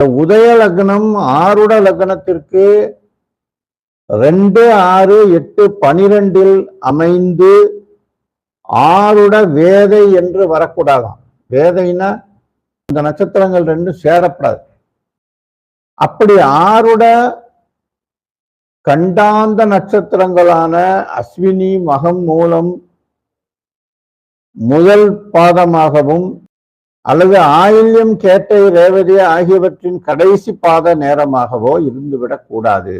உதய லக்னம் ஆருட லக்னத்திற்கு 2, 6, 8, 12 அமைந்து ஆருட வேதை என்று வரக்கூடாதாம். வேதைன்னா இந்த நட்சத்திரங்கள் ரெண்டும் சேரப்படாது. அப்படி ஆருட கண்டாந்த நட்சத்திரங்களான அஸ்வினி, மகம், மூலம் முதல் பாதமாகவும் அல்லது ஆயில்யம், கேட்டை, ரேவதி ஆகியவற்றின் கடைசி பாத நேரமாகவோ இருந்துவிடக் கூடாது.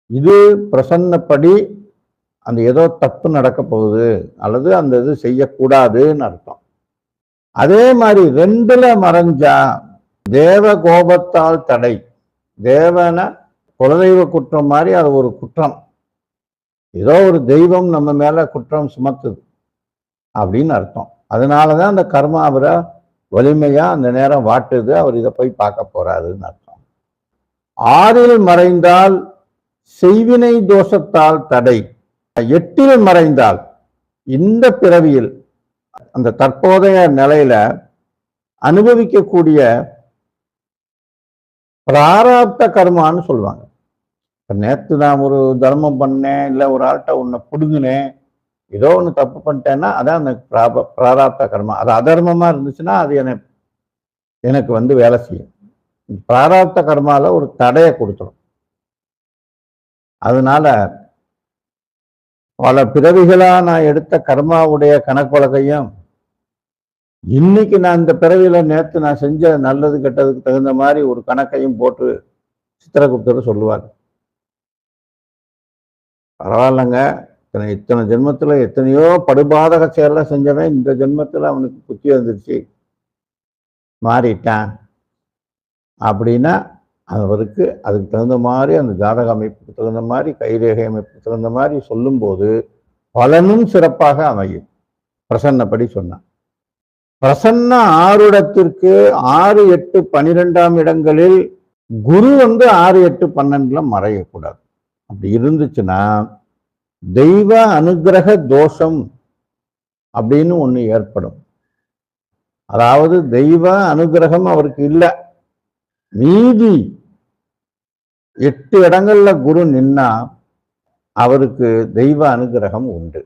இது பிரசன்னப்படி அந்த ஏதோ தப்பு நடக்க போகுது அல்லது அந்த இது செய்யக்கூடாதுன்னு அர்த்தம். அதே மாதிரி 2ல மறைஞ்சா தேவ கோபத்தால் தடை. தேவன குலதெய்வ குற்றம் மாதிரி அது ஒரு குற்றம். ஏதோ ஒரு தெய்வம் நம்ம மேல குற்றம் சுமத்துது அப்படின்னு அர்த்தம். அதனாலதான் அந்த கர்மா அவரை வலிமையா அந்த நேரம் வாட்டுது. அவர் இதை போய் பார்க்க போறாருன்னு அர்த்தம். 6ல் மறைந்தால் செய்வினை தோஷத்தால் தடை. 8ல் மறைந்தால் இந்த பிறவியில் அந்த தற்போதைய நிலையில அனுபவிக்கக்கூடிய பிராரப்த கர்மான்னு சொல்லுவாங்க. நேற்று நான் ஒரு தர்மம் பண்ணேன், இல்லை ஒரு ஆள்கிட்ட உன்னை புடுங்கினேன், ஏதோ ஒன்று தப்பு பண்ணிட்டேன்னா அதான் அந்த பிராரப்த கர்மா. அது அதர்மமா இருந்துச்சுன்னா அது எனக்கு வந்து வேலை செய்யும். பிராரப்த கர்மால ஒரு தடையை கொடுத்துரும். அதனால பல பிறவிகளா நான் எடுத்த கர்மாவுடைய கணக்கு இன்னைக்கு நான் இந்த பிறவியில நேற்று நான் செஞ்ச நல்லது கெட்டதுக்கு தகுந்த மாதிரி ஒரு கணக்கையும் போட்டு சித்திரகுப்தர் சொல்லுவார். பரவாயில்லைங்க, இத்தனை ஜென்மத்துல எத்தனையோ படுபாதக செயலை செஞ்சவன் இந்த ஜென்மத்துல அவனுக்கு புத்தி வந்துருச்சு, மாறிட்டான் அப்படின்னா அவருக்கு அதுக்கு தகுந்த மாதிரி அந்த ஜாதக அமைப்புக்கு தகுந்த மாதிரி கைரேகை அமைப்புக்கு தகுந்த மாதிரி சொல்லும்போது பலனும் சிறப்பாக அமையும். பிரசன்னப்படி சொன்னான். பிரசன்ன ஆருடத்திற்கு 6, 8, 12ஆம் இடங்களில் குரு வந்து 6, 8, 12 மறையக்கூடாது. அப்படி இருந்துச்சுன்னா தெய்வ அனுகிரக தோஷம் அப்படின்னு ஒண்ணு ஏற்படும். அதாவது தெய்வ அனுகிரகம் அவருக்கு இல்லை, மீதி 8 இடங்கள்ல குரு நின்னா அவருக்கு தெய்வ அனுகிரகம் உண்டு.